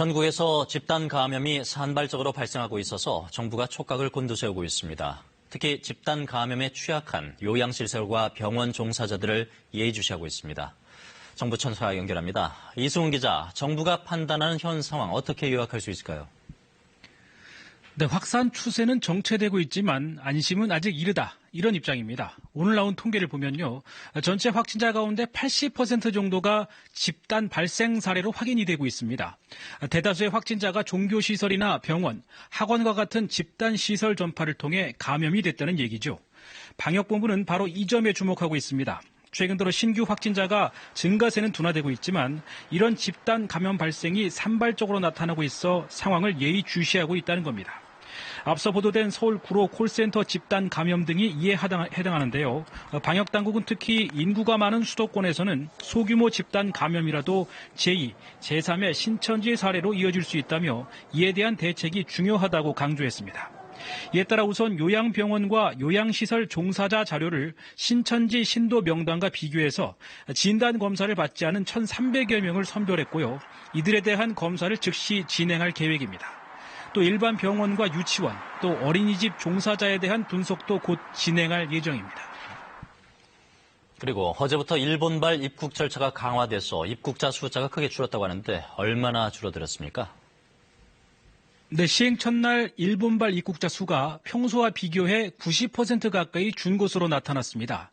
전국에서 집단 감염이 산발적으로 발생하고 있어서 정부가 촉각을 곤두세우고 있습니다. 특히 집단 감염에 취약한 요양시설과 병원 종사자들을 예의주시하고 있습니다. 정부 천사와 연결합니다. 이승훈 기자, 정부가 판단하는 현 상황 어떻게 요약할 수 있을까요? 네, 확산 추세는 정체되고 있지만 안심은 아직 이르다. 이런 입장입니다. 오늘 나온 통계를 보면요. 전체 확진자 가운데 80% 정도가 집단 발생 사례로 확인이 되고 있습니다. 대다수의 확진자가 종교시설이나 병원, 학원과 같은 집단시설 전파를 통해 감염이 됐다는 얘기죠. 방역본부는 바로 이 점에 주목하고 있습니다. 최근 들어 신규 확진자가 증가세는 둔화되고 있지만 이런 집단 감염 발생이 산발적으로 나타나고 있어 상황을 예의주시하고 있다는 겁니다. 앞서 보도된 서울 구로 콜센터 집단 감염 등이 이에 해당하는데요. 방역당국은 특히 인구가 많은 수도권에서는 소규모 집단 감염이라도 제2, 제3의 신천지 사례로 이어질 수 있다며 이에 대한 대책이 중요하다고 강조했습니다. 이에 따라 우선 요양병원과 요양시설 종사자 자료를 신천지 신도 명단과 비교해서 진단검사를 받지 않은 1,300여 명을 선별했고요. 이들에 대한 검사를 즉시 진행할 계획입니다. 또 일반 병원과 유치원, 또 어린이집 종사자에 대한 분석도 곧 진행할 예정입니다. 그리고 어제부터 일본발 입국 절차가 강화돼서 입국자 숫자가 크게 줄었다고 하는데 얼마나 줄어들었습니까? 네, 시행 첫날 일본발 입국자 수가 평소와 비교해 90% 가까이 준 것으로 나타났습니다.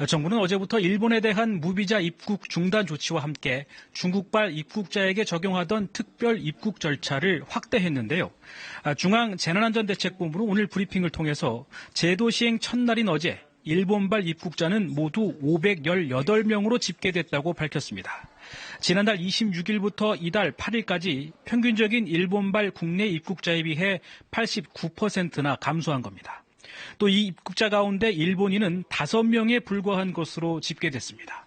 정부는 어제부터 일본에 대한 무비자 입국 중단 조치와 함께 중국발 입국자에게 적용하던 특별 입국 절차를 확대했는데요. 중앙재난안전대책본부는 오늘 브리핑을 통해서 제도 시행 첫날인 어제 일본발 입국자는 모두 518명으로 집계됐다고 밝혔습니다. 지난달 26일부터 이달 8일까지 평균적인 일본발 국내 입국자에 비해 89%나 감소한 겁니다. 또 이 입국자 가운데 일본인은 5명에 불과한 것으로 집계됐습니다.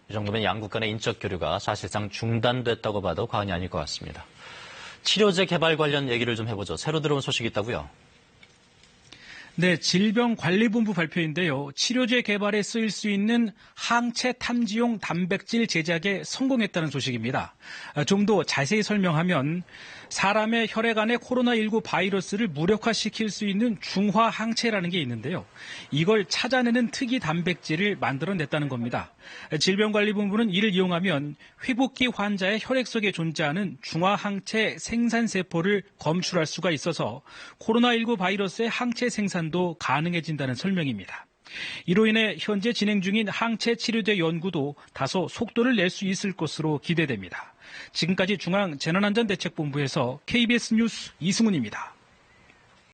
이 정도면 양국 간의 인적 교류가 사실상 중단됐다고 봐도 과언이 아닐 것 같습니다. 치료제 개발 관련 얘기를 좀 해보죠. 새로 들어온 소식이 있다고요? 네, 질병관리본부 발표인데요. 치료제 개발에 쓰일 수 있는 항체 탐지용 단백질 제작에 성공했다는 소식입니다. 좀 더 자세히 설명하면 사람의 혈액 안에 코로나19 바이러스를 무력화시킬 수 있는 중화 항체라는 게 있는데요. 이걸 찾아내는 특이 단백질을 만들어냈다는 겁니다. 질병관리본부는 이를 이용하면 회복기 환자의 혈액 속에 존재하는 중화 항체 생산세포를 검출할 수가 있어서 코로나19 바이러스의 항체 생산도 가능해진다는 설명입니다. 이로 인해 현재 진행 중인 항체 치료제 연구도 다소 속도를 낼 수 있을 것으로 기대됩니다. 지금까지 중앙재난안전대책본부에서 KBS 뉴스 이승훈입니다.